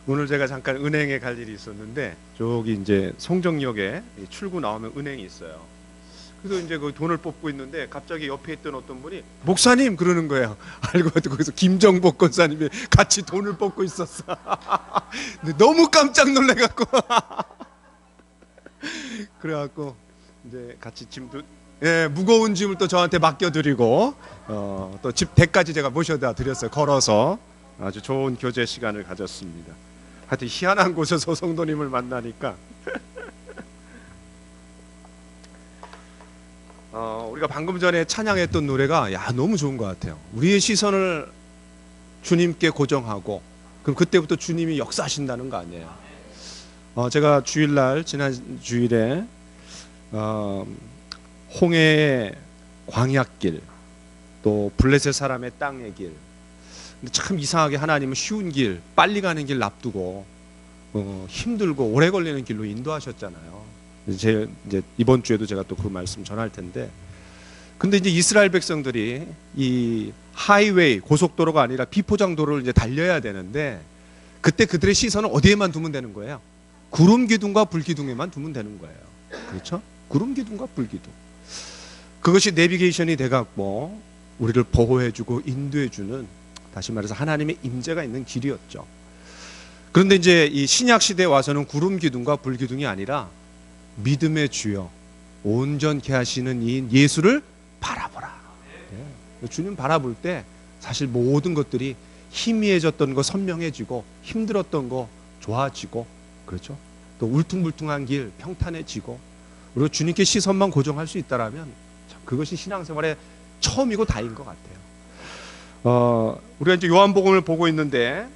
오늘 제가 잠깐 은행에 갈 일이 있었는데 저기 이제 송정역에 출구 나오면 은행이 있어요. 그래서 이제 그 돈을 뽑고 있는데 갑자기 옆에 있던 어떤 분이 목사님 그러는 거예요. 알고 봤더니 거기서 김정복 권사님이 같이 돈을 뽑고 있었어. 근데 너무 깜짝 놀래갖고 그래갖고 이제 같이 짐도 무거운 짐을 또 저한테 맡겨드리고 또 집 댁까지 제가 모셔다 드렸어요. 걸어서 아주 좋은 교제 시간을 가졌습니다. 하여튼 희한한 곳에서 성도님을 만나니까 우리가 방금 전에 찬양했던 노래가 너무 좋은 것 같아요. 우리의 시선을 주님께 고정하고 그럼 그때부터 주님이 역사하신다는 거 아니에요. 제가 주일날 지난 주일에 홍해의 광야길 또 블레셋 사람의 땅의 길, 근데 참 이상하게 하나님은 쉬운 길, 빨리 가는 길 놔두고 힘들고 오래 걸리는 길로 인도하셨잖아요. 이제 이번 주에도 제가 또 그 말씀 전할 텐데, 근데 이제 이스라엘 백성들이 이 하이웨이 고속도로가 아니라 비포장도로를 이제 달려야 되는데 그때 그들의 시선은 어디에만 두면 되는 거예요? 구름 기둥과 불 기둥에만 두면 되는 거예요. 그렇죠? 구름 기둥과 불 기둥. 그것이 내비게이션이 돼갖고 우리를 보호해주고 인도해주는, 다시 말해서 하나님의 임재가 있는 길이었죠. 그런데 이제 이 신약 시대에 와서는 구름 기둥과 불 기둥이 아니라 믿음의 주여 온전케 하시는 이 예수를 바라보라. 주님 바라볼 때 사실 모든 것들이 희미해졌던 거 선명해지고 힘들었던 거 좋아지고, 그렇죠? 또 울퉁불퉁한 길 평탄해지고, 그리고 주님께 시선만 고정할 수 있다라면 그것이 신앙생활의 처음이고 다인 것 같아요. 우리가 이제 요한복음을 보고 있는데,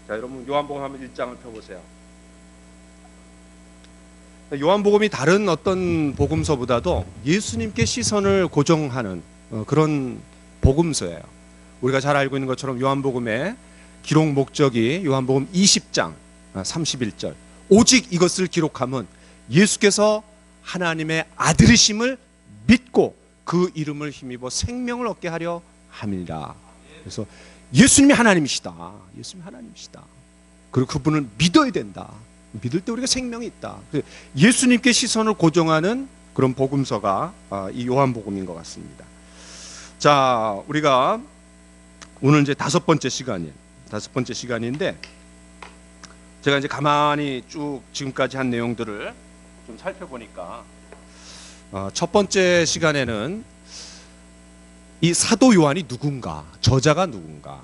자 여러분 요한복음 한번 1장을 펴보세요. 요한복음이 다른 어떤 복음서보다도 예수님께 시선을 고정하는 그런 복음서예요. 우리가 잘 알고 있는 것처럼 요한복음의 기록 목적이 요한복음 20장 31절, 오직 이것을 기록함은 예수께서 하나님의 아들이심을 믿고 그 이름을 힘입어 생명을 얻게 하려 함이라. 그래서 예수님이 하나님이시다. 예수님이 하나님이시다. 그리고 그분을 믿어야 된다. 믿을 때 우리가 생명이 있다. 예수님께 시선을 고정하는 그런 복음서가 이 요한복음인 것 같습니다. 자, 우리가 오늘 이제 다섯 번째 시간인데, 제가 이제 가만히 쭉 지금까지 한 내용들을 좀 살펴보니까 첫 번째 시간에는 이 사도 요한이 누군가, 저자가 누군가,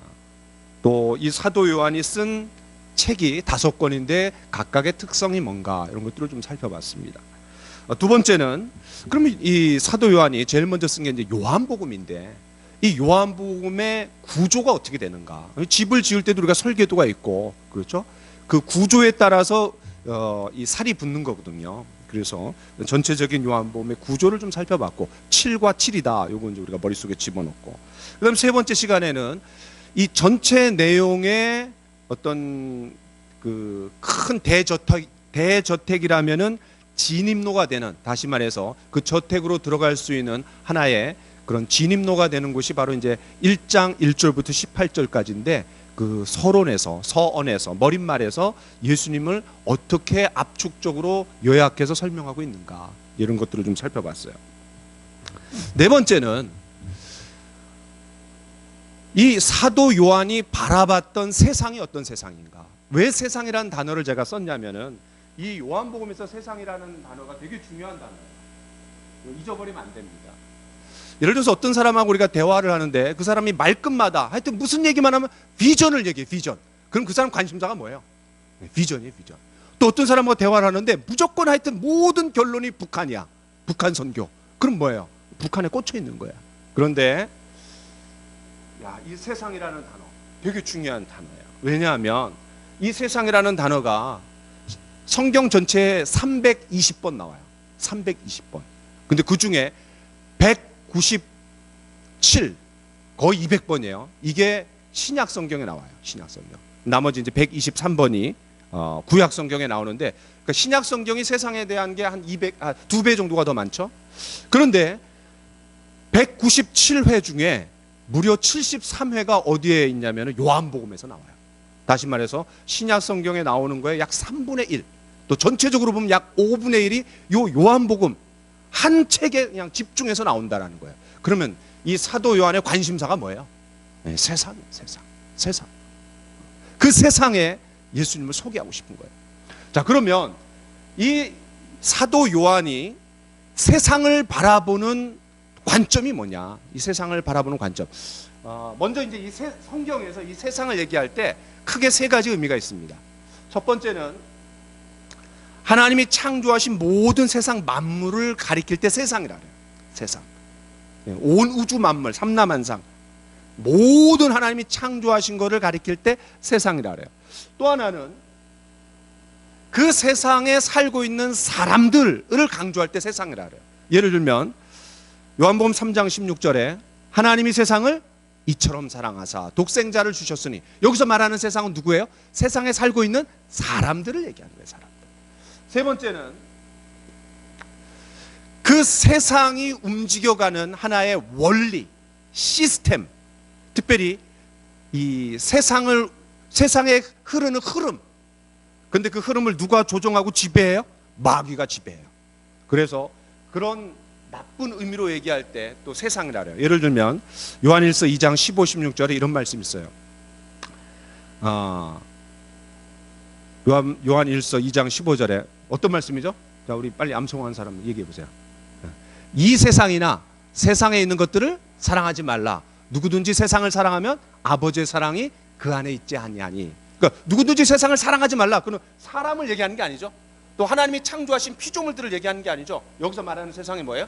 또 이 사도 요한이 쓴 책이 5권인데 각각의 특성이 뭔가, 이런 것들을 좀 살펴봤습니다. 두 번째는 그러면 이 사도 요한이 제일 먼저 쓴 게 이제 요한복음인데 이 요한복음의 구조가 어떻게 되는가? 집을 지을 때도 우리가 설계도가 있고, 그렇죠? 그 구조에 따라서 이 살이 붙는 거거든요. 그래서 전체적인 요한복음의 구조를 좀 살펴봤고, 7과 7이다. 요건 이제 우리가 머릿속에 집어넣고, 그다음 세 번째 시간에는 이 전체 내용의 어떤 그 큰 대저택이라면은 진입로가 되는, 다시 말해서 그 저택으로 들어갈 수 있는 하나의 그런 진입로가 되는 곳이 바로 이제 1장 1절부터 18절까지인데, 그 서론에서 머릿말에서 예수님을 어떻게 압축적으로 요약해서 설명하고 있는가, 이런 것들을 좀 살펴봤어요. 네 번째는 이 사도 요한이 바라봤던 세상이 어떤 세상인가. 왜 세상이라는 단어를 제가 썼냐면은 이 요한복음에서 세상이라는 단어가 되게 중요한 단어예요. 잊어버리면 안 됩니다. 예를 들어서 어떤 사람하고 우리가 대화를 하는데 그 사람이 말끝마다 하여튼 무슨 얘기만 하면 비전을 얘기해. 비전. 그럼 그 사람 관심사가 뭐예요? 비전이에요. 비전. 또 어떤 사람하고 대화를 하는데 무조건 하여튼 모든 결론이 북한이야. 북한 선교. 그럼 뭐예요? 북한에 꽂혀 있는 거야. 그런데 이 세상이라는 단어 되게 중요한 단어예요. 왜냐하면 이 세상이라는 단어가 성경 전체에 320번 나와요. 320번. 근데 그 중에 197, 거의 200번이에요. 이게 신약 성경에 나와요. 신약 성경. 나머지 이제 123번이 구약 성경에 나오는데, 그러니까 신약 성경이 세상에 대한 게 한 2배 정도가 더 많죠. 그런데 197회 중에 무려 73회가 어디에 있냐면 요한복음에서 나와요. 다시 말해서 신약 성경에 나오는 거에 약 3분의 1, 또 전체적으로 보면 약 5분의 1이 요 요한복음 한 책에 그냥 집중해서 나온다라는 거예요. 그러면 이 사도 요한의 관심사가 뭐예요? 네, 세상이에요. 세상. 그 세상에 예수님을 소개하고 싶은 거예요. 자, 그러면 이 사도 요한이 세상을 바라보는 관점이 뭐냐? 이 세상을 바라보는 관점. 먼저 이제 이 성경에서 이 세상을 얘기할 때 크게 세 가지 의미가 있습니다. 첫 번째는 하나님이 창조하신 모든 세상 만물을 가리킬 때 세상이라 그래요. 세상. 온 우주 만물, 삼라만상. 모든 하나님이 창조하신 것을 가리킬 때 세상이라 그래요. 또 하나는 그 세상에 살고 있는 사람들을 강조할 때 세상이라 그래요. 예를 들면 요한복음 3장 16절에 하나님이 세상을 이처럼 사랑하사 독생자를 주셨으니, 여기서 말하는 세상은 누구예요? 세상에 살고 있는 사람들을 얘기하는 거예요. 사람들. 세 번째는 그 세상이 움직여가는 하나의 원리, 시스템, 특별히 이 세상에 흐르는 흐름. 근데 그 흐름을 누가 조종하고 지배해요? 마귀가 지배해요. 그래서 그런 나쁜 의미로 얘기할 때 또 세상이라 그래요. 예를 들면 요한일서 2장 15, 16절에 이런 말씀이 있어요. 요한일서 2장 15절에 어떤 말씀이죠? 자, 우리 빨리 암송한 사람 얘기해 보세요. 이 세상이나 세상에 있는 것들을 사랑하지 말라. 누구든지 세상을 사랑하면 아버지의 사랑이 그 안에 있지 아니하니. 그러니까 누구든지 세상을 사랑하지 말라. 그는 사람을 얘기하는 게 아니죠. 또 하나님이 창조하신 피조물들을 얘기하는 게 아니죠. 여기서 말하는 세상이 뭐예요?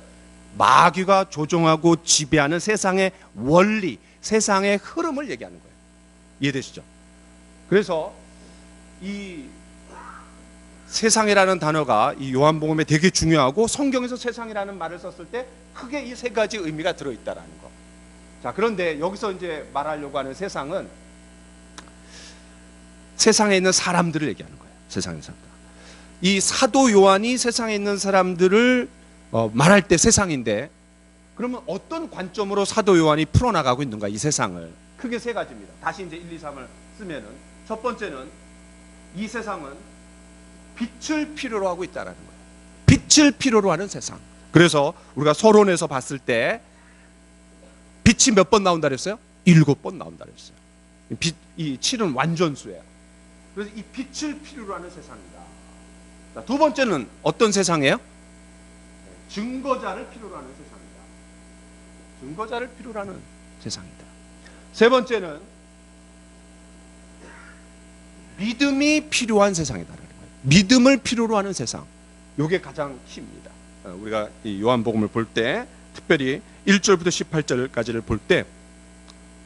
마귀가 조종하고 지배하는 세상의 원리, 세상의 흐름을 얘기하는 거예요. 이해되시죠? 그래서 이 세상이라는 단어가 이 요한복음에 되게 중요하고, 성경에서 세상이라는 말을 썼을 때 크게 이 세 가지 의미가 들어있다라는 거. 자, 그런데 여기서 이제 말하려고 하는 세상은 세상에 있는 사람들을 얘기하는 거예요. 세상에 있는 사람들. 이 사도 요한이 세상에 있는 사람들을 말할 때 세상인데, 그러면 어떤 관점으로 사도 요한이 풀어나가고 있는가, 이 세상을. 크게 세 가지입니다. 다시 이제 1, 2, 3을 쓰면은, 첫 번째는 이 세상은 빛을 필요로 하고 있다는 거예요. 빛을 필요로 하는 세상. 그래서 우리가 서론에서 봤을 때 빛이 몇 번 나온다 그랬어요? 7번 나온다 그랬어요. 이 7은 완전수예요. 그래서 이 빛을 필요로 하는 세상이다. 자, 두 번째는 어떤 세상이에요? 증거자를 필요로 하는 세상이다. 증거자를 필요로 하는 세상이다. 세 번째는 믿음이 필요한 세상이다. 믿음을 필요로 하는 세상. 이게 가장 키입니다. 우리가 이 요한복음을 볼 때, 특별히 1절부터 18절까지를 볼 때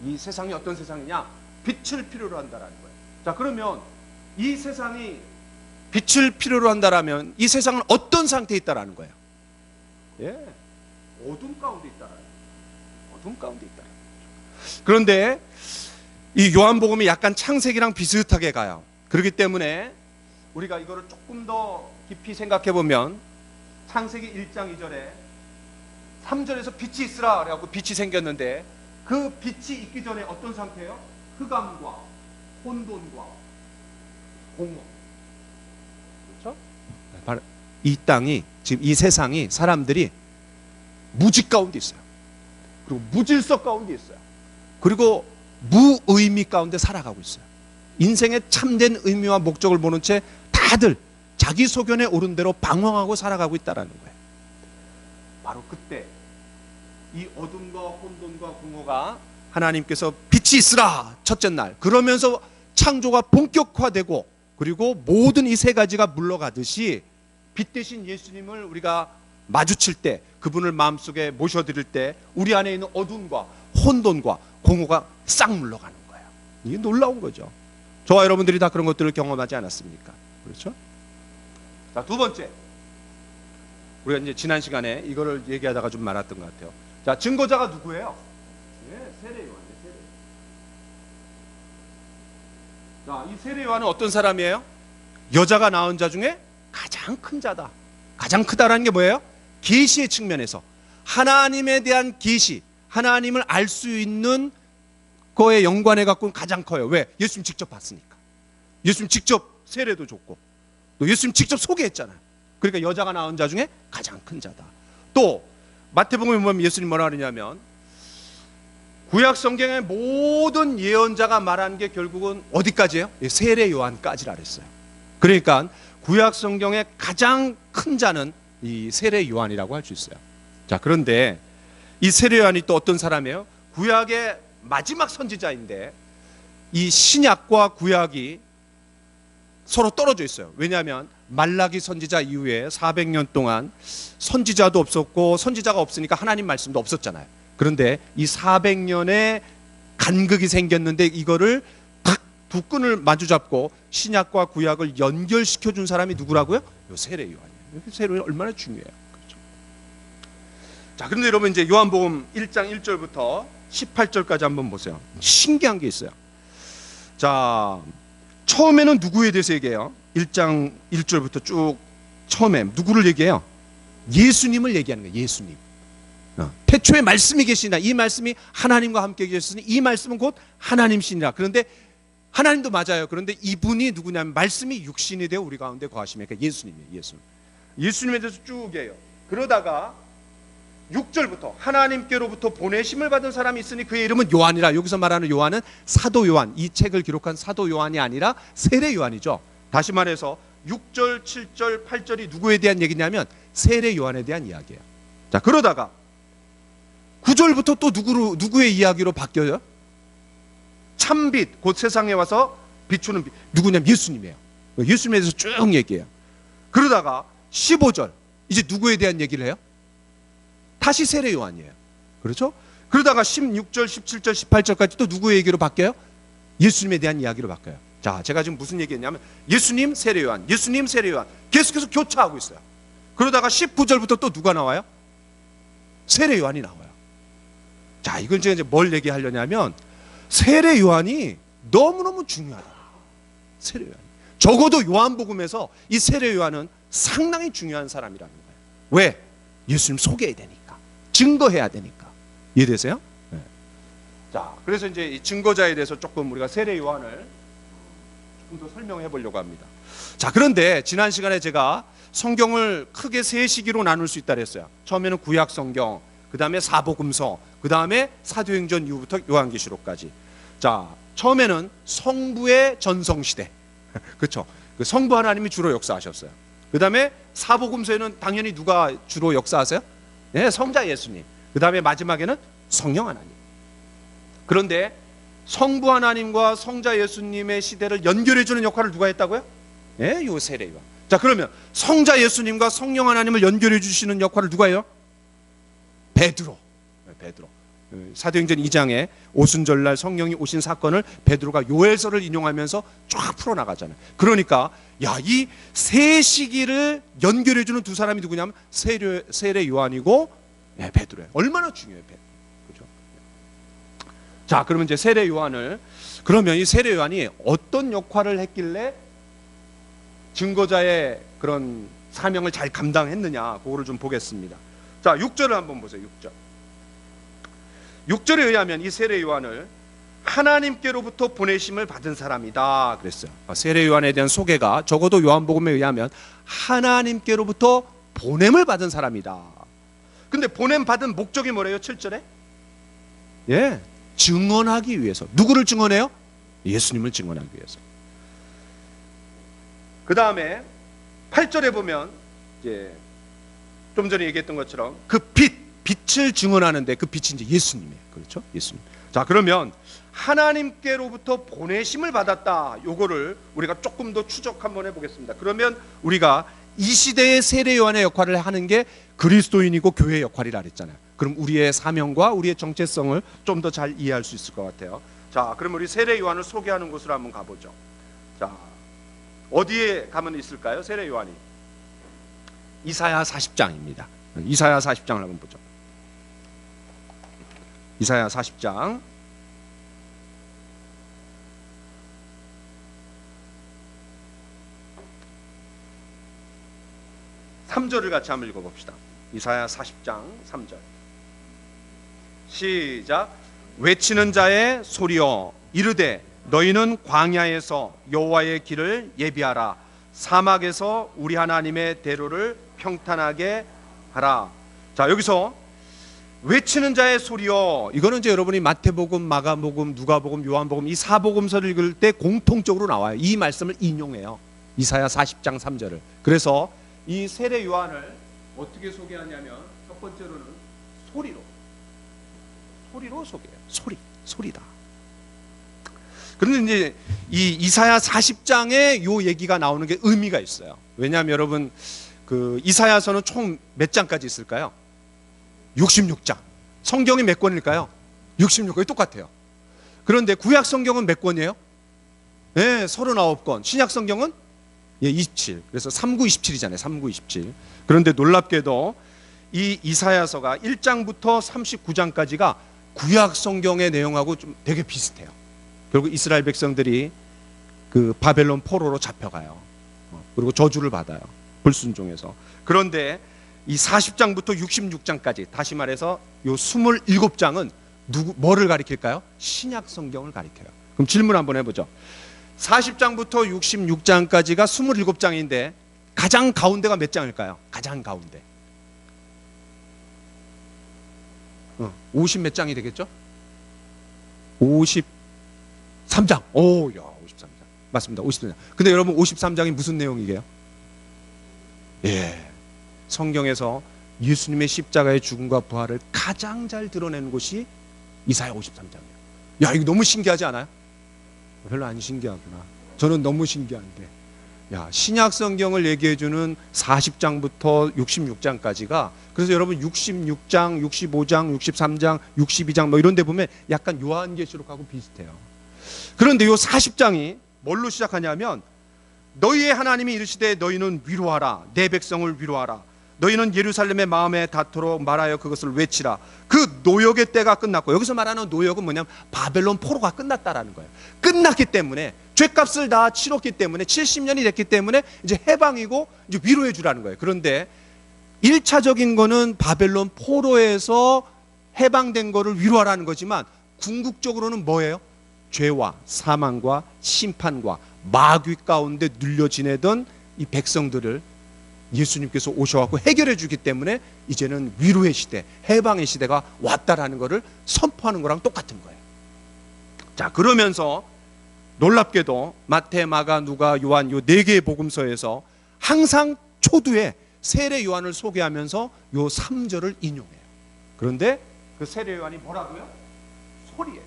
이 세상이 어떤 세상이냐? 빛을 필요로 한다라는 거예요. 자, 그러면 이 세상이 빛을 필요로 한다라면 이 세상은 어떤 상태에 있다라는 거예요? 예, 어둠 가운데 있다라는 거예요. 어둠 가운데 있다라는 거죠. 그런데 이 요한복음이 약간 창세기랑 비슷하게 가요. 그렇기 때문에 우리가 이거를 조금 더 깊이 생각해 보면, 창세기 1장 2절에 3절에서 빛이 있으라 그래갖고 빛이 생겼는데, 그 빛이 있기 전에 어떤 상태예요? 흑암과 혼돈과 공허. 그렇죠? 바로 이 땅이, 지금 이 세상이, 사람들이 무지 가운데 있어요. 그리고 무질서 가운데 있어요. 그리고 무의미 가운데 살아가고 있어요. 인생의 참된 의미와 목적을 보는 채 다들 자기 소견에 오른 대로 방황하고 살아가고 있다는 거예요. 바로 그때 이 어둠과 혼돈과 공허가 하나님께서 빛이 있으라 첫째 날, 그러면서 창조가 본격화되고, 그리고 모든 이 세 가지가 물러가듯이 빛 대신 예수님을 우리가 마주칠 때, 그분을 마음속에 모셔드릴 때 우리 안에 있는 어둠과 혼돈과 공허가 싹 물러가는 거예요. 이게 놀라운 거죠. 저와 여러분들이 다 그런 것들을 경험하지 않았습니까? 그렇죠? 자, 두 번째, 우리가 이제 지난 시간에 이거를 얘기하다가 좀 말았던 것 같아요. 자, 증거자가 누구예요? 네, 세례 요한이에요. 세례. 자, 이 세례 요한은 어떤 사람이에요? 여자가 낳은 자 중에 가장 큰 자다. 가장 크다라는 게 뭐예요? 계시의 측면에서 하나님에 대한 계시, 하나님을 알 수 있는 거에 연관해 갖고는 가장 커요. 왜? 예수님 직접 봤으니까. 예수님 직접 세례도 줬고 또 예수님 직접 소개했잖아요. 그러니까 여자가 낳은 자 중에 가장 큰 자다. 또 마태복음에 보면 예수님 뭐라 그러냐면 구약 성경의 모든 예언자가 말한 게 결국은 어디까지예요? 세례 요한까지라 그랬어요. 그러니까 구약 성경의 가장 큰 자는 이 세례 요한이라고 할 수 있어요. 자, 그런데 이 세례 요한이 또 어떤 사람이에요? 구약의 마지막 선지자인데 이 신약과 구약이 서로 떨어져 있어요. 왜냐하면 말라기 선지자 이후에 400년 동안 선지자도 없었고 선지자가 없으니까 하나님 말씀도 없었잖아요. 그런데 이 400년의 간극이 생겼는데 이거를 딱 두 끈을 마주잡고 신약과 구약을 연결시켜 준 사람이 누구라고요? 요 세례 요한이에요. 세례 요한이 얼마나 중요해요. 그렇죠? 자, 그런데 여러분 이제 요한복음 1장 1절부터 18절까지 한번 보세요. 신기한 게 있어요. 자, 처음에는 누구에 대해서 얘기해요? 1장 1절부터 쭉 처음에 누구를 얘기해요? 예수님을 얘기하는 거예요. 예수님. 태초에 말씀이 계시나 이 말씀이 하나님과 함께 계셨으니 이 말씀은 곧 하나님이시니라. 그런데 하나님도 맞아요. 그런데 이분이 누구냐면 말씀이 육신이 되어 우리 가운데 거하시면 그러니까 예수님이에요. 예수님. 예수님에 대해서 쭉 해요. 그러다가 6절부터 하나님께로부터 보내심을 받은 사람이 있으니 그의 이름은 요한이라. 여기서 말하는 요한은 사도 요한, 이 책을 기록한 사도 요한이 아니라 세례 요한이죠. 다시 말해서 6절, 7절, 8절이 누구에 대한 얘기냐면 세례 요한에 대한 이야기예요. 자, 그러다가 9절부터 또 누구의 이야기로 바뀌어요? 참빛, 곧 세상에 와서 비추는 빛. 누구냐면 예수님이에요. 예수님에 대해서 쭉 얘기해요. 그러다가 15절, 이제 누구에 대한 얘기를 해요? 다시 세례 요한이에요. 그렇죠? 그러다가 16절, 17절, 18절까지 또 누구의 얘기로 바뀌어요? 예수님에 대한 이야기로 바뀌어요. 자, 제가 지금 무슨 얘기했냐면 예수님, 세례 요한, 예수님, 세례 요한 계속해서 교차하고 있어요. 그러다가 19절부터 또 누가 나와요? 세례 요한이 나와요. 자, 이건 제가 이제 뭘 얘기하려냐면 세례 요한이 너무너무 중요하다. 세례 요한. 적어도 요한복음에서 이 세례 요한은 상당히 중요한 사람이라는 거예요. 왜? 예수님 소개해야 되니까. 증거해야 되니까. 이해되세요? 네. 자, 그래서 이제 이 증거자에 대해서 조금 우리가 세례 요한을 조금 더 설명해 보려고 합니다. 자, 그런데 지난 시간에 제가 성경을 크게 세 시기로 나눌 수 있다 그랬어요. 처음에는 구약 성경, 그 다음에 사복음서, 그 다음에 사도행전 이후부터 요한계시록까지. 자, 처음에는 성부의 전성시대. 그렇죠? 그 성부 하나님이 주로 역사하셨어요. 그 다음에 사복음서에는 당연히 누가 주로 역사하세요? 네, 성자 예수님. 그 다음에 마지막에는 성령 하나님. 그런데 성부 하나님과 성자 예수님의 시대를 연결해주는 역할을 누가 했다고요? 네, 요 세례 요한. 자, 그러면 성자 예수님과 성령 하나님을 연결해 주시는 역할을 누가 해요? 베드로. 베드로. 사도행전 2장에 오순절날 성령이 오신 사건을 베드로가 요엘서를 인용하면서 쫙 풀어나가잖아요. 그러니까 야, 이 세 시기를 연결해주는 두 사람이 누구냐면 세례 요한이고 베드로예요. 얼마나 중요해요. 그렇죠? 자, 그러면 이제 세례 요한을, 그러면 이 세례 요한이 어떤 역할을 했길래 증거자의 그런 사명을 잘 감당했느냐, 그거를 좀 보겠습니다. 자, 6절을 한번 보세요. 6절. 6절에 의하면 이 세례 요한을 하나님께로부터 보내심을 받은 사람이다 그랬어요. 세례 요한에 대한 소개가 적어도 요한복음에 의하면 하나님께로부터 보냄을 받은 사람이다. 근데 보냄 받은 목적이 뭐래요? 7절에? 예, 증언하기 위해서. 누구를 증언해요? 예수님을 증언하기 위해서. 그 다음에 8절에 보면 이제 좀 전에 얘기했던 것처럼 그 빛을 증언하는데 그 빛이 이제 예수님이에요. 그렇죠? 예수님. 자, 그러면 하나님께로부터 보내심을 받았다. 요거를 우리가 조금 더 추적 한번 해보겠습니다. 그러면 우리가 이 시대의 세례 요한의 역할을 하는 게 그리스도인이고 교회의 역할이라 그랬잖아요. 그럼 우리의 사명과 우리의 정체성을 좀 더 잘 이해할 수 있을 것 같아요. 자, 그럼 우리 세례 요한을 소개하는 곳으로 한번 가보죠. 자, 어디에 가면 있을까요? 세례 요한이 이사야 40장입니다. 이사야 40장을 한번 보죠. 이사야 40장 3절을 같이 한번 읽어봅시다. 이사야 40장 3절 시작. 외치는 자의 소리여 이르되 너희는 광야에서 여호와의 길을 예비하라. 사막에서 우리 하나님의 대로를 평탄하게 하라. 자, 여기서 외치는 자의 소리요. 이거는 이제 여러분이 마태복음, 마가복음, 누가복음, 요한복음 이 사복음서를 읽을 때 공통적으로 나와요. 이 말씀을 인용해요. 이사야 40장 3절을. 그래서 이 세례 요한을 어떻게 소개하냐면 첫 번째로는 소리로 소개해요. 소리다. 그런데 이제 이 이사야 40장에 요 얘기가 나오는 게 의미가 있어요. 왜냐하면 여러분 그 이사야서는 총 몇 장까지 있을까요? 66장. 성경이 몇 권일까요? 66권이 똑같아요. 그런데 구약 성경은 몇 권이에요? 네, 39권. 신약 성경은 27. 그래서 39, 27이잖아요. 39, 27. 그런데 놀랍게도 이 이사야서가 1장부터 39장까지가 구약 성경의 내용하고 좀 되게 비슷해요. 결국 이스라엘 백성들이 그 바벨론 포로로 잡혀가요. 그리고 저주를 받아요. 불순종해서. 그런데 이 40장부터 66장까지, 다시 말해서 요 27장은 뭐를 가리킬까요? 신약 성경을 가리켜요. 그럼 질문 한번 해보죠. 40장부터 66장까지가 27장인데 가장 가운데가 몇 장일까요? 가장 가운데 50 몇 장이 되겠죠? 53장. 오, 야, 53장. 맞습니다. 53장. 근데 여러분 53장이 무슨 내용이게요? 예. 성경에서 예수님의 십자가의 죽음과 부활을 가장 잘 드러내는 곳이 이사야 53장이에요. 야, 이거 너무 신기하지 않아요? 별로 안 신기하구나. 저는 너무 신기한데. 야, 신약 성경을 얘기해 주는 40장부터 66장까지가, 그래서 여러분 66장, 65장, 63장, 62장 뭐 이런 데 보면 약간 요한계시록하고 비슷해요. 그런데 요 40장이 뭘로 시작하냐면 너희의 하나님이 이르시되 너희는 위로하라. 내 백성을 위로하라. 너희는 예루살렘의 마음에 닿도록 말하여 그것을 외치라. 그 노역의 때가 끝났고, 여기서 말하는 노역은 뭐냐면 바벨론 포로가 끝났다라는 거예요. 끝났기 때문에, 죗값을 다 치렀기 때문에, 70년이 됐기 때문에 이제 해방이고 이제 위로해 주라는 거예요. 그런데 1차적인 거는 바벨론 포로에서 해방된 거를 위로하라는 거지만, 궁극적으로는 뭐예요? 죄와 사망과 심판과 마귀 가운데 눌려 지내던 이 백성들을 예수님께서 오셔갖고 해결해 주기 때문에 이제는 위로의 시대, 해방의 시대가 왔다라는 것을 선포하는 거랑 똑같은 거예요. 자, 그러면서 놀랍게도 마태, 마가, 누가, 요한 요 네 개의 복음서에서 항상 초두에 세례 요한을 소개하면서 요 3절을 인용해요. 그런데 그 세례 요한이 뭐라고요? 소리예요.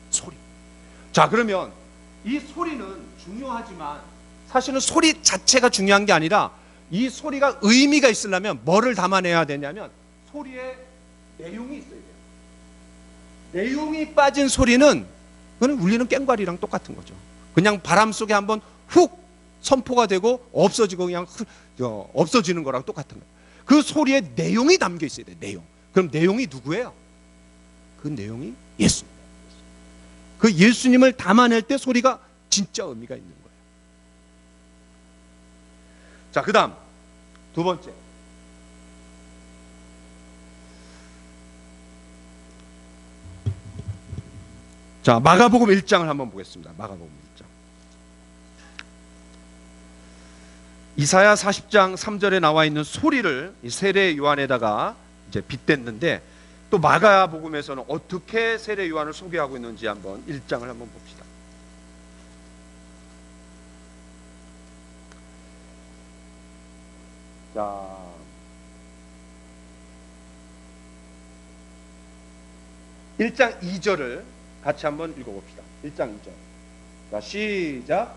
소리. 자, 그러면 이 소리는 중요하지만 사실은 소리 자체가 중요한 게 아니라 이 소리가 의미가 있으려면 뭐를 담아내야 되냐면 소리에 내용이 있어야 돼요. 내용이 빠진 소리는 그건 울리는 꽹과리랑 똑같은 거죠. 그냥 바람 속에 한번 훅 선포가 되고 없어지고 그냥 없어지는 거랑 똑같은 거예요. 그 소리에 내용이 담겨 있어야 돼요. 내용. 그럼 내용이 누구예요? 그 내용이 예수님. 그 예수님을 담아낼 때 소리가 진짜 의미가 있는 거예요. 자, 그 다음 두 번째, 자, 마가복음 1장을 한번 보겠습니다. 마가복음 1장. 이사야 40장 3절에 나와 있는 소리를 이 세례 요한에다가 이제 빗댔는데, 또 마가복음에서는 어떻게 세례 요한을 소개하고 있는지 한번 1장을 한번 봅시다. 자, 1장 2절을 같이 한번 읽어봅시다. 1장 2절. 자, 시작.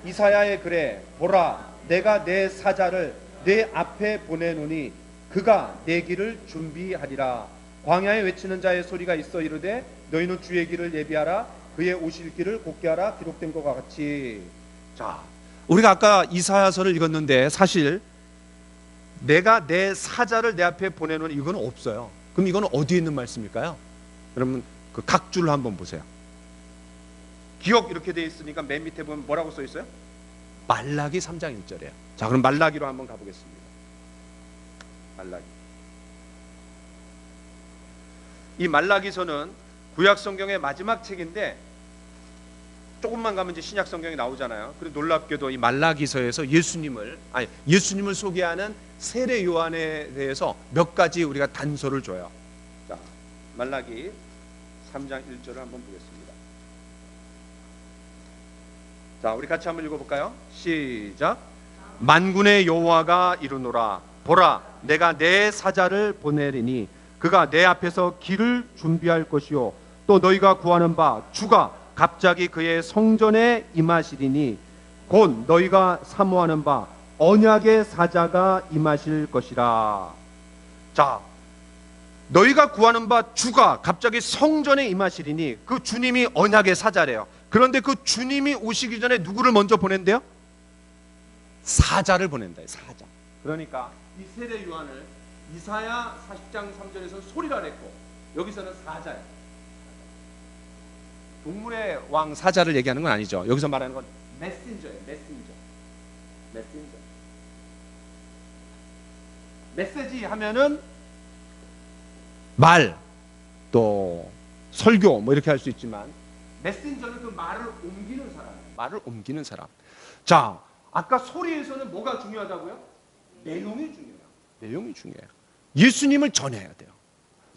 이사야의 글에 보라, 내가 내 사자를 내 앞에 보내노니 그가 내 길을 준비하리라. 광야에 외치는 자의 소리가 있어 이르되 너희는 주의 길을 예비하라. 그의 오실 길을 곧게 하라. 기록된 것과 같이. 자, 우리가 아까 이사야서를 읽었는데 사실 내가 내 사자를 내 앞에 보내노니 이건 없어요. 그럼 이건 어디에 있는 말씀일까요? 여러분 그 각 줄로 한번 보세요. 기억 이렇게 되어 있으니까 맨 밑에 보면 뭐라고 써 있어요? 말라기 3장 1절이에요. 자, 그럼 말라기로 한번 가보겠습니다. 말라기. 이 말라기서는 구약 성경의 마지막 책인데 조금만 가면 이제 신약 성경이 나오잖아요. 그리고 놀랍게도 이 말라기서에서 예수님을 소개하는 세례 요한에 대해서 몇 가지 우리가 단서를 줘요. 자, 말라기 3장 1절을 한번 보겠습니다. 자, 우리 같이 한번 읽어볼까요? 시작. 만군의 여호와가 이르노라. 보라, 내가 내 사자를 보내리니 그가 내 앞에서 길을 준비할 것이요 또 너희가 구하는 바 주가 갑자기 그의 성전에 임하시리니 곧 너희가 사모하는 바 언약의 사자가 임하실 것이라. 자, 너희가 구하는 바 주가 갑자기 성전에 임하시리니 그 주님이 언약의 사자래요. 그런데 그 주님이 오시기 전에 누구를 먼저 보낸대요? 사자를 보낸다. 사자. 그러니까 이 세례 요한을 이사야 40장 3절에서 소리라 했고 여기서는 사자예요. 동물의 왕 사자를 얘기하는 건 아니죠. 여기서 말하는 건 메신저예요. 메시지 하면은 말, 또 설교 뭐 이렇게 할 수 있지만 메신저는 그 말을 옮기는 사람이에요. 말을 옮기는 사람. 자, 아까 소리에서는 뭐가 중요하다고요? 내용이 중요해요. 내용이 중요해요. 예수님을 전해야 돼요.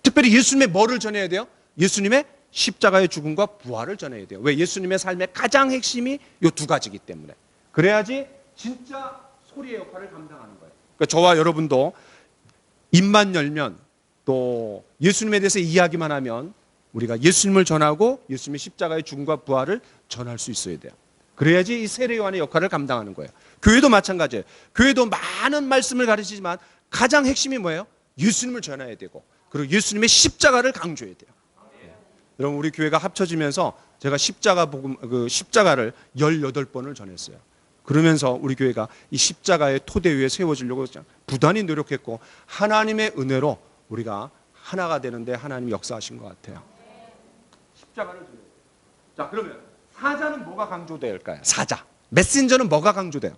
특별히 예수님의 뭐를 전해야 돼요? 예수님의 십자가의 죽음과 부활을 전해야 돼요. 왜? 예수님의 삶의 가장 핵심이 이 두 가지이기 때문에. 그래야지 진짜 소리의 역할을 감당하는 거예요. 그러니까 저와 여러분도 입만 열면 또 예수님에 대해서 이야기만 하면 우리가 예수님을 전하고 예수님의 십자가의 죽음과 부활을 전할 수 있어야 돼요. 그래야지 이 세례 요한의 역할을 감당하는 거예요. 교회도 마찬가지예요. 교회도 많은 말씀을 가르치지만 가장 핵심이 뭐예요? 예수님을 전해야 되고 그리고 예수님의 십자가를 강조해야 돼요. 여러분, 우리 교회가 합쳐지면서 제가 십자가를 18번을 전했어요. 그러면서 우리 교회가 이 십자가의 토대 위에 세워지려고 부단히 노력했고 하나님의 은혜로 우리가 하나가 되는데 하나님이 역사하신 것 같아요. 십자가를 전해요. 자, 그러면 사자는 뭐가 강조될까요? 사자. 메신저는 뭐가 강조돼요?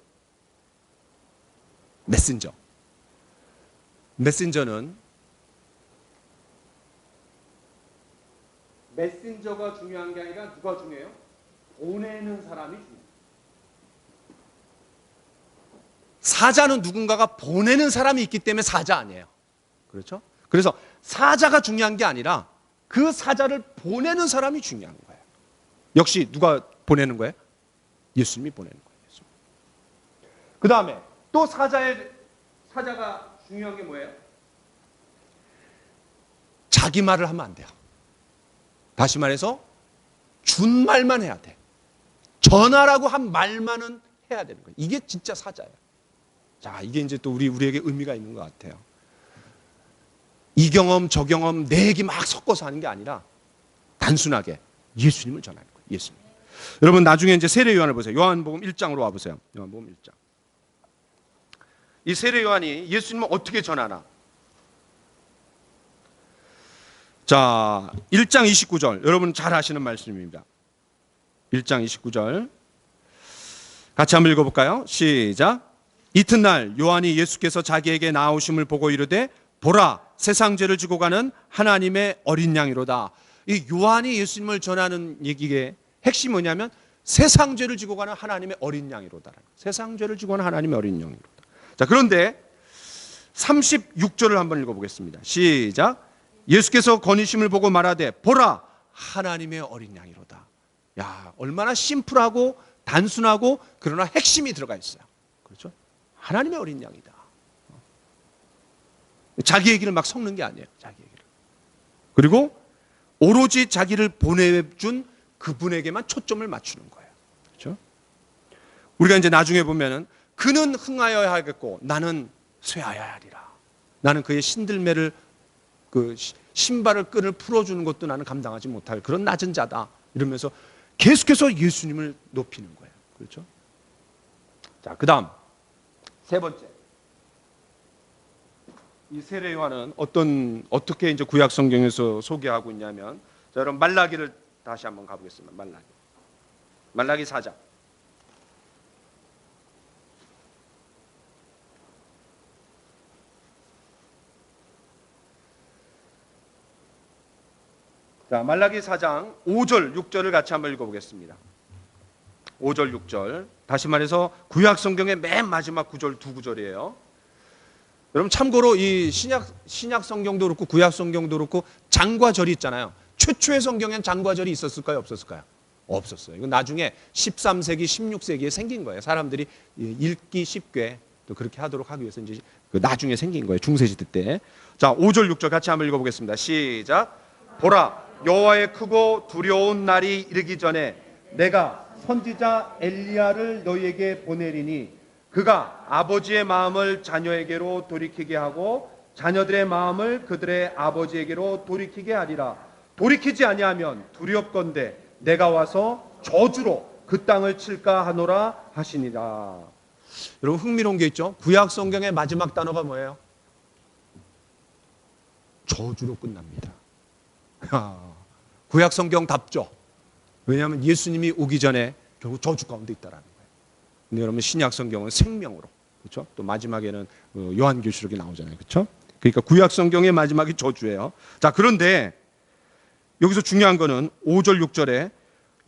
메신저가 중요한 게 아니라 누가 중요해요? 보내는 사람이 중요해요. 사자는 누군가가 보내는 사람이 있기 때문에 사자 아니에요. 그렇죠? 그래서 사자가 중요한 게 아니라 그 사자를 보내는 사람이 중요한 거예요. 역시 누가 보내는 거예요? 예수님이 보내는 거예요. 그 다음에 또 사자가 중요한 게 뭐예요? 자기 말을 하면 안 돼요. 다시 말해서 준말만 해야 돼. 전하라고 한 말만은 해야 되는 거예요. 이게 진짜 사자예요. 자, 이게 이제 또 우리에게 의미가 있는 것 같아요. 이 경험, 저 경험, 내 얘기 막 섞어서 하는 게 아니라 단순하게 예수님을 전하는 거예요. 예수님. 여러분, 나중에 이제 세례 요한을 보세요. 요한복음 1장으로 와보세요. 요한복음 1장. 이 세례 요한이 예수님을 어떻게 전하나? 자, 1장 29절. 여러분 잘 아시는 말씀입니다. 1장 29절. 같이 한번 읽어볼까요? 시작. 이튿날 요한이 예수께서 자기에게 나오심을 보고 이르되 보라, 세상 죄를 지고 가는 하나님의 어린 양이로다. 이 요한이 예수님을 전하는 얘기의 핵심이 뭐냐면 세상 죄를 지고 가는 하나님의 어린 양이로다. 세상 죄를 지고 가는 하나님의 어린 양이로다. 자, 그런데 36절을 한번 읽어보겠습니다. 시작. 예수께서 거니심을 보고 말하되 보라, 하나님의 어린 양이로다. 야, 얼마나 심플하고 단순하고 그러나 핵심이 들어가 있어요. 그렇죠? 하나님의 어린 양이다. 자기 얘기를 막 섞는 게 아니에요. 자기 얘기를. 그리고 오로지 자기를 보내준 그분에게만 초점을 맞추는 거예요. 그렇죠? 우리가 이제 나중에 보면은 그는 흥하여야 하겠고 나는 쇠하여야 하리라. 나는 그의 신들매를 그 신발을 끈을 풀어주는 것도 나는 감당하지 못할 그런 낮은 자다. 이러면서 계속해서 예수님을 높이는 거예요. 그렇죠? 자, 그 다음 세 번째. 이 세례 요한은 어떻게 이제 구약 성경에서 소개하고 있냐면, 자, 여러분 말라기를 다시 한번 가보겠습니다. 말라기 4장. 자, 말라기 4장 5절, 6절을 같이 한번 읽어보겠습니다. 5절 6절. 다시 말해서 구약 성경의 맨 마지막 구절 두 구절이에요. 여러분 참고로 이 신약 성경도 그렇고 구약 성경도 그렇고 장과 절이 있잖아요. 최초의 성경엔 장과 절이 있었을까요? 없었을까요? 없었어요. 이건 나중에 13세기, 16세기에 생긴 거예요. 사람들이 읽기 쉽게 또 그렇게 하도록 하기 위해서 이제 나중에 생긴 거예요. 중세시대 때. 자, 5절 6절 같이 한번 읽어보겠습니다. 시작. 보라, 여호와의 크고 두려운 날이 이르기 전에 내가 선지자 엘리야를 너희에게 보내리니 그가 아버지의 마음을 자녀에게로 돌이키게 하고 자녀들의 마음을 그들의 아버지에게로 돌이키게 하리라. 돌이키지 아니하면 두렵건대 내가 와서 저주로 그 땅을 칠까 하노라 하시니라. 여러분 흥미로운 게 있죠. 구약 성경의 마지막 단어가 뭐예요? 저주로 끝납니다. 구약 성경답죠. 왜냐하면 예수님이 오기 전에 결국 저주 가운데 있다라는 거예요. 근데 여러분 신약 성경은 생명으로, 그렇죠? 또 마지막에는 요한계시록이 나오잖아요, 그렇죠? 그러니까 구약 성경의 마지막이 저주예요. 자, 그런데 여기서 중요한 거는 5절 6절에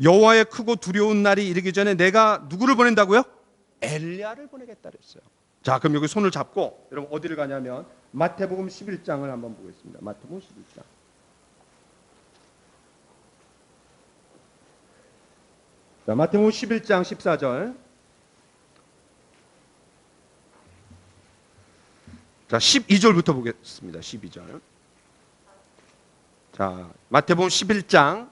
여호와의 크고 두려운 날이 이르기 전에 내가 누구를 보낸다고요? 엘리야를 보내겠다 그랬어요. 자, 그럼 여기 손을 잡고 여러분 어디를 가냐면 마태복음 11장을 한번 보겠습니다. 마태복음 11장. 자, 마태복음 11장 14절. 자, 12절부터 보겠습니다. 12절. 자, 마태복음 11장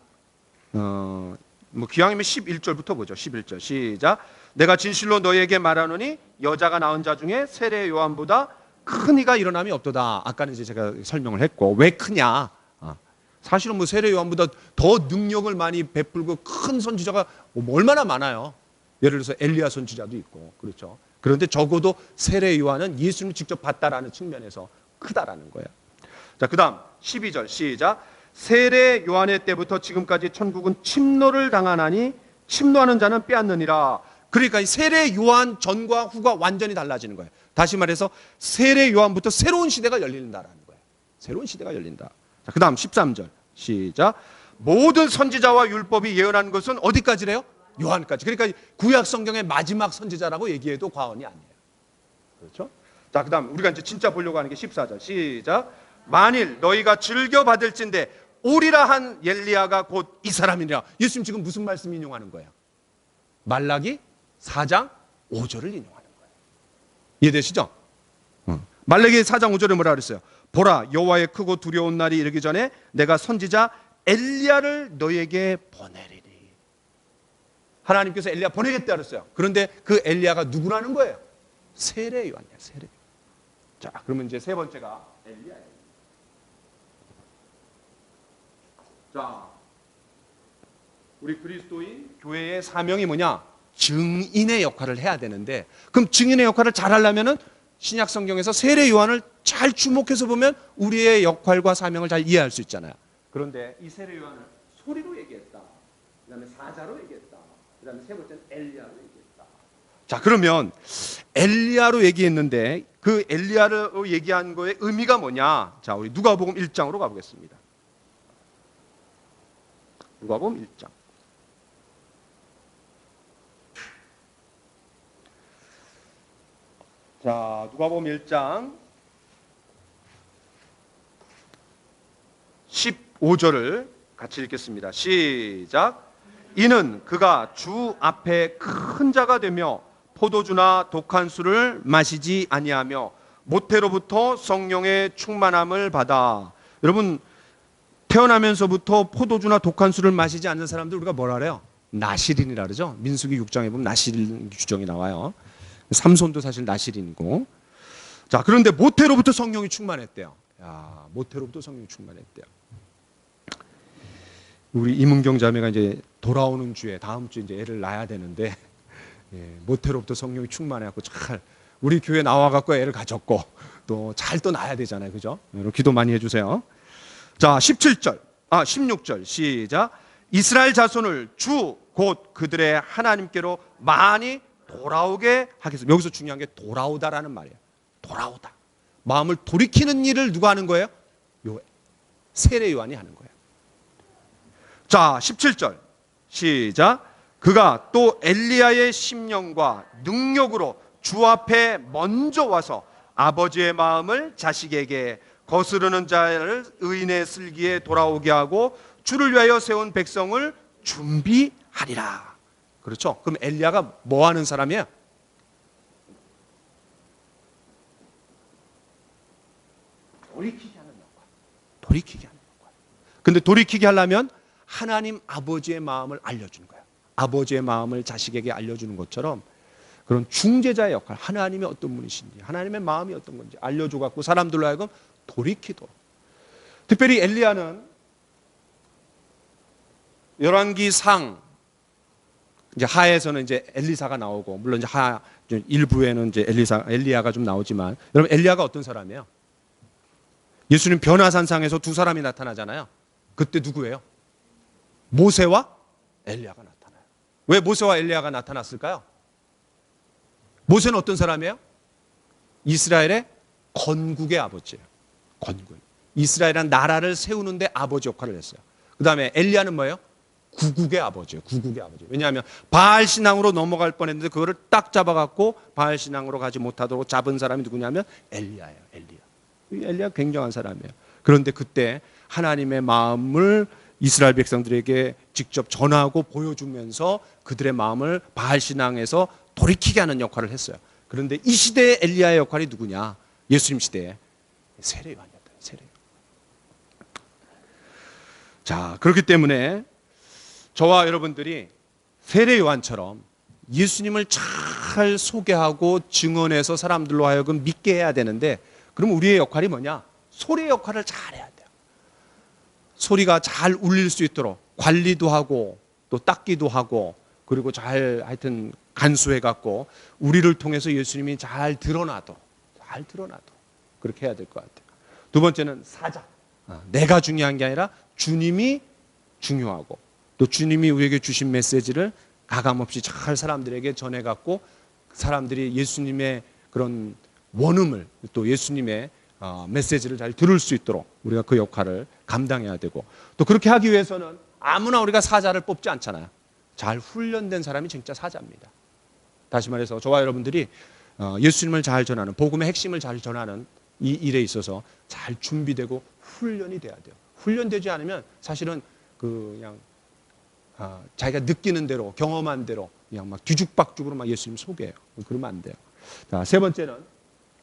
기왕이면 11절부터 보죠. 11절 시작. 내가 진실로 너희에게 말하노니 여자가 낳은 자 중에 세례 요한보다 큰 이가 일어남이 없도다. 아까는 이제 제가 설명을 했고 왜 크냐? 사실은 세례 요한보다 더 능력을 많이 베풀고 큰 선지자가 얼마나 많아요. 예를 들어서 엘리야 선지자도 있고 그렇죠. 그런데 적어도 세례 요한은 예수님을 직접 봤다라는 측면에서 크다라는 거예요. 자, 그다음 12절 시작. 세례 요한의 때부터 지금까지 천국은 침노를 당하나니 침노하는 자는 빼앗느니라. 그러니까 세례 요한 전과 후가 완전히 달라지는 거예요. 다시 말해서 세례 요한부터 새로운 시대가 열린다라는 거예요. 새로운 시대가 열린다. 자, 그다음 13절 시작. 모든 선지자와 율법이 예언한 것은 어디까지래요? 요한까지. 그러니까 구약 성경의 마지막 선지자라고 얘기해도 과언이 아니에요. 그렇죠? 자, 그다음 우리가 이제 진짜 보려고 하는 게 14절 시작. 만일 너희가 즐겨 받을진대 오리라 한 엘리야가 곧 이 사람이니라. 예수님 지금 무슨 말씀 인용하는 거예요? 말라기 4장 5절을 인용하는 거예요. 이해되시죠? 말라기 4장 5절에 뭐라 그랬어요? 보라, 여호와의 크고 두려운 날이 이르기 전에 내가 선지자 엘리야를 너희에게 보내리니. 하나님께서 엘리야 보내겠다 그랬어요. 그런데 그 엘리야가 누구라는 거예요? 세례 요한이야, 세례. 자, 그러면 이제 세 번째가 엘리야예요. 자, 우리 그리스도인 교회의 사명이 뭐냐? 증인의 역할을 해야 되는데, 그럼 증인의 역할을 잘 하려면은 신약 성경에서 세례 요한을 잘 주목해서 보면 우리의 역할과 사명을 잘 이해할 수 있잖아요. 그런데 이 세례 요한을 소리로 얘기했다. 그다음에 사자로 얘기했다. 그다음에 세 번째는 엘리야로 얘기했다. 자, 그러면 엘리야로 얘기했는데 그 엘리야로 얘기한 거의 의미가 뭐냐? 자, 우리 누가복음 1장으로 가보겠습니다. 누가복음 1장. 자, 누가복음 1장 15절을 같이 읽겠습니다. 시작. 이는 그가 주 앞에 큰 자가 되며 포도주나 독한 술을 마시지 아니하며 모태로부터 성령의 충만함을 받아. 여러분, 태어나면서부터 포도주나 독한 술을 마시지 않는 사람들 우리가 뭐라 그래요? 나실인이라 그러죠. 민수기 6장에 보면 나실인 규정이 나와요. 삼손도 사실 나실인이고. 자, 그런데 모태로부터 성령이 충만했대요. 야, 모태로부터 성령이 충만했대요. 우리 이문경 자매가 이제 돌아오는 주에 다음 주에 이제 애를 낳아야 되는데, 모태로부터 성령이 충만해갖고 잘 우리 교회 나와갖고 애를 가졌고 또 잘 또 낳아야 되잖아요, 그죠? 여러분 기도 많이 해주세요. 자, 16절 시작. 이스라엘 자손을 주 곧 그들의 하나님께로 많이 돌아오게 하겠습니다. 여기서 중요한 게 돌아오다라는 말이에요. 돌아오다. 마음을 돌이키는 일을 누가 하는 거예요? 세례 요한이 하는 거예요. 자, 17절 시작. 그가 또 엘리야의 심령과 능력으로 주 앞에 먼저 와서 아버지의 마음을 자식에게 거스르는 자를 의인의 슬기에 돌아오게 하고 주를 위하여 세운 백성을 준비하리라. 그렇죠? 그럼 엘리야가 뭐 하는 사람이에요? 돌이키게 하는 역할. 돌이키게 하는 역할. 근데 돌이키게 하려면 하나님 아버지의 마음을 알려주는 거예요. 아버지의 마음을 자식에게 알려주는 것처럼 그런 중재자의 역할, 하나님이 어떤 분이신지, 하나님의 마음이 어떤 건지 알려줘갖고 사람들로 하여금 돌이키도록. 특별히 엘리야는 열왕기상 이제 하에서는 이제 엘리사가 나오고, 물론 이제 하 일부에는 이제 엘리야가 좀 나오지만, 여러분 엘리야가 어떤 사람이에요? 예수님 변화산상에서 두 사람이 나타나잖아요. 그때 누구예요? 모세와 엘리야가 나타나요. 왜 모세와 엘리야가 나타났을까요? 모세는 어떤 사람이에요? 이스라엘의 건국의 아버지예요. 건국. 이스라엘이라는 나라를 세우는데 아버지 역할을 했어요. 그 다음에 엘리야는 뭐예요? 구국의 아버지예요. 구국의 아버지. 왜냐하면 바알 신앙으로 넘어갈 뻔했는데 그거를 딱 잡아갖고 바알 신앙으로 가지 못하도록 잡은 사람이 누구냐면 엘리야예요. 엘리야 굉장한 사람이에요. 그런데 그때 하나님의 마음을 이스라엘 백성들에게 직접 전하고 보여주면서 그들의 마음을 바알 신앙에서 돌이키게 하는 역할을 했어요. 그런데 이 시대의 엘리야의 역할이 누구냐? 예수님 시대에 세례요한이었다. 세례요한. 자, 그렇기 때문에 저와 여러분들이 세례요한처럼 예수님을 잘 소개하고 증언해서 사람들로 하여금 믿게 해야 되는데, 그럼 우리의 역할이 뭐냐? 소리의 역할을 잘 해야 돼요. 소리가 잘 울릴 수 있도록 관리도 하고 또 닦기도 하고, 그리고 잘 하여튼 간수해 갖고 우리를 통해서 예수님이 잘 드러나도록 그렇게 해야 될 것 같아요. 두 번째는 사자. 내가 중요한 게 아니라 주님이 중요하고, 또 주님이 우리에게 주신 메시지를 가감없이 잘 사람들에게 전해 갖고 사람들이 예수님의 그런 원음을, 또 예수님의 메시지를 잘 들을 수 있도록 우리가 그 역할을 감당해야 되고, 또 그렇게 하기 위해서는 아무나 우리가 사자를 뽑지 않잖아요. 잘 훈련된 사람이 진짜 사자입니다. 다시 말해서 저와 여러분들이 예수님을 잘 전하는, 복음의 핵심을 잘 전하는 이 일에 있어서 잘 준비되고 훈련이 돼야 돼요. 훈련되지 않으면 사실은 그냥 자기가 느끼는 대로, 경험한 대로 그냥 막 뒤죽박죽으로 막 예수님 소개해요. 그러면 안 돼요. 자, 세 번째는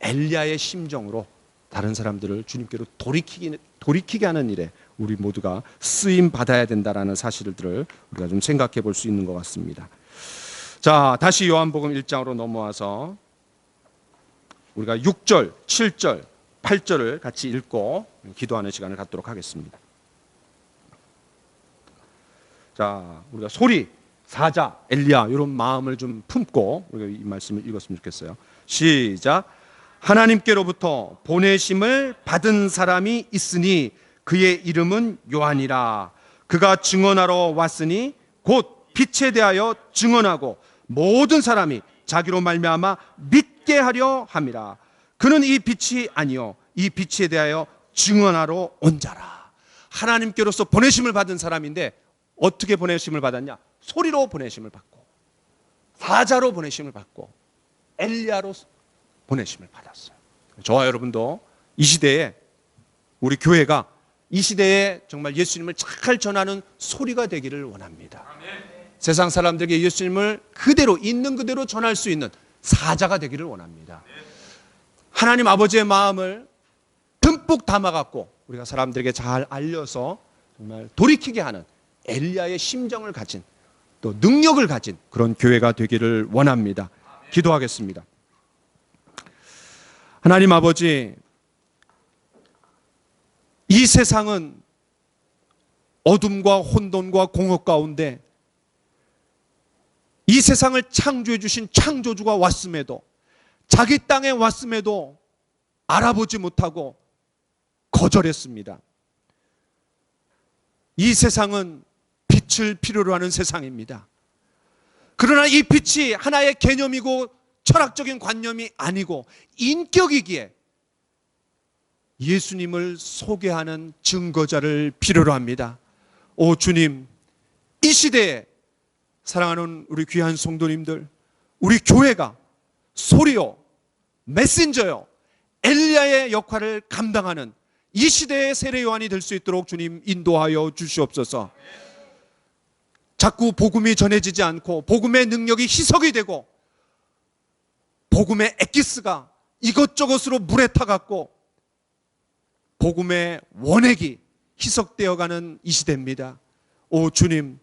엘리야의 심정으로 다른 사람들을 주님께로 돌이키게 하는 일에 우리 모두가 쓰임 받아야 된다라는 사실들을 우리가 좀 생각해 볼 수 있는 것 같습니다. 자, 다시 요한복음 1장으로 넘어와서 우리가 6절, 7절, 8절을 같이 읽고 기도하는 시간을 갖도록 하겠습니다. 자, 우리가 소리, 사자, 엘리야 이런 마음을 좀 품고 우리가 이 말씀을 읽었으면 좋겠어요. 시작. 하나님께로부터 보내심을 받은 사람이 있으니 그의 이름은 요한이라. 그가 증언하러 왔으니 곧 빛에 대하여 증언하고 모든 사람이 자기로 말미암아 믿게 하려 함이라. 그는 이 빛이 아니요 이 빛에 대하여 증언하러 온 자라. 하나님께로서 보내심을 받은 사람인데 어떻게 보내심을 받았냐? 소리로 보내심을 받고, 사자로 보내심을 받고, 엘리야로 보내심을 받았어요. 저와 여러분도 이 시대에, 우리 교회가 이 시대에 정말 예수님을 잘 전하는 소리가 되기를 원합니다. 세상 사람들에게 예수님을 그대로 있는 그대로 전할 수 있는 사자가 되기를 원합니다. 하나님 아버지의 마음을 듬뿍 담아갖고 우리가 사람들에게 잘 알려서 정말 돌이키게 하는 엘리야의 심정을 가진, 또 능력을 가진 그런 교회가 되기를 원합니다. 기도하겠습니다. 하나님 아버지, 이 세상은 어둠과 혼돈과 공허 가운데 이 세상을 창조해 주신 창조주가 왔음에도, 자기 땅에 왔음에도 알아보지 못하고 거절했습니다. 이 세상은 빛을 필요로 하는 세상입니다. 그러나 이 빛이 하나의 개념이고 철학적인 관념이 아니고 인격이기에 예수님을 소개하는 증거자를 필요로 합니다. 오 주님, 이 시대에 사랑하는 우리 귀한 성도님들, 우리 교회가 소리요, 메신저요, 엘리야의 역할을 감당하는 이 시대의 세례 요한이 될 수 있도록 주님 인도하여 주시옵소서. 자꾸 복음이 전해지지 않고 복음의 능력이 희석이 되고 복음의 엑기스가 이것저것으로 물에 타갖고 복음의 원액이 희석되어가는 이 시대입니다. 오 주님,